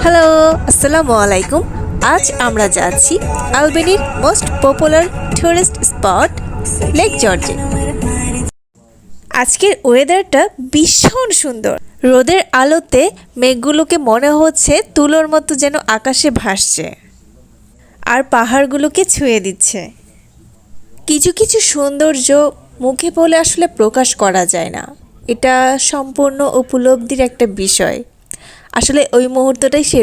Hello, আসসালামু আলাইকুম। আজ আমরা যাচ্ছি আলবেনির most popular tourist spot lake জর্জে। আজকের ওয়েদারটা ভীষণ সুন্দর। রোদের আলোতে মেঘগুলোকে মনে হচ্ছে তুলোর মতো যেন আকাশে ভাসছে, আর পাহাড়গুলোকে ছুঁয়ে দিচ্ছে। কিছু কিছু সৌন্দর্য মুখে বলে আসলে প্রকাশ করা যায় না। এটা সম্পূর্ণ উপলব্ধির একটা বিষয়। আসলে ওই মুহূর্তটাই সে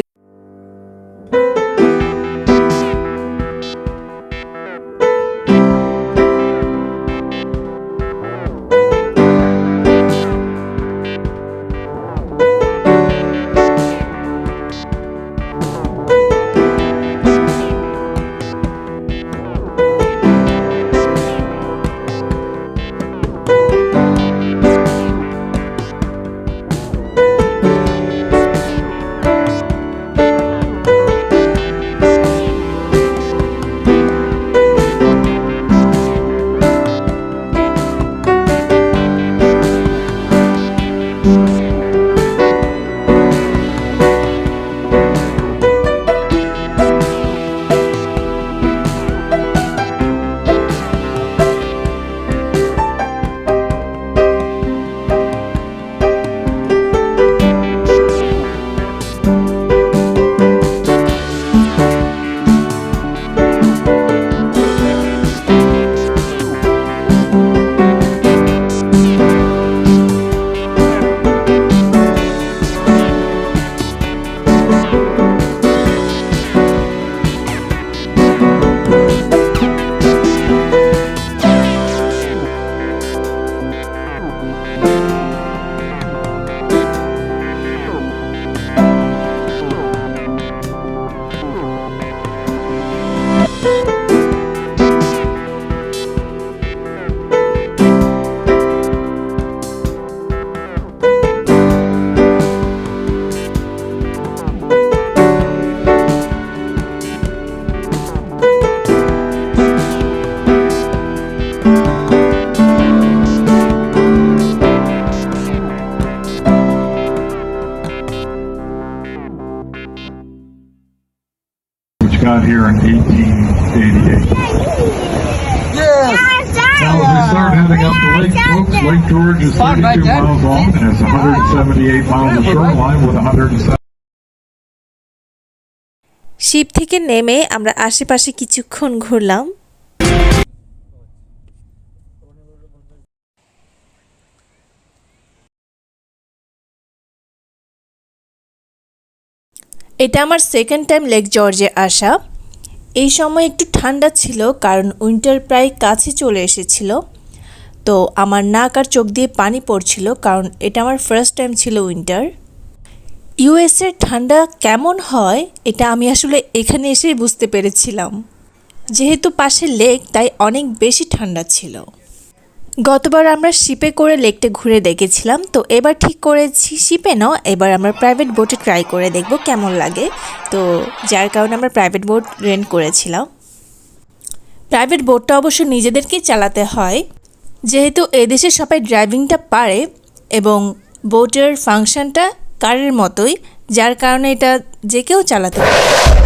got here in 1888. Yes! Now as we start heading up the lake, folks, Lake George is 32 miles long and has 178 miles of shoreline with 107. Sheep থেকে নেমে আমরা আশেপাশে কিছুক্ষণ ঘুরলাম। এটা আমার সেকেন্ড টাইম লেক জর্জে আসা। এই সময় একটু ঠান্ডা ছিল, কারণ উইন্টার প্রায় কাছে চলে এসেছিল। তো আমার নাক আর চোখ দিয়ে পানি পড়ছিল, কারণ এটা আমার ফার্স্ট টাইম ছিল উইন্টার। ইউএসের ঠান্ডা কেমন হয় এটা আমি আসলে এখানে এসেই বুঝতে পেরেছিলাম। যেহেতু পাশে লেক, তাই অনেক বেশি ঠান্ডা ছিল। গতবার আমরা শিপে করে লেকটা ঘুরে দেখেছিলাম, তো এবার ঠিক করেছি শিপে নাও, এবার আমরা প্রাইভেট বোটে ট্রাই করে দেখব কেমন লাগে। তো যার কারণে আমরা প্রাইভেট বোট রেন্ট করেছিলাম। প্রাইভেট বোটটা অবশ্য নিজেদেরকেই চালাতে হয়, যেহেতু এদেশে সবাই ড্রাইভিংটা পারে এবং বোটের ফাংশনটা কারের মতোই, যার কারণে এটা যে কেউ চালাতে পারে।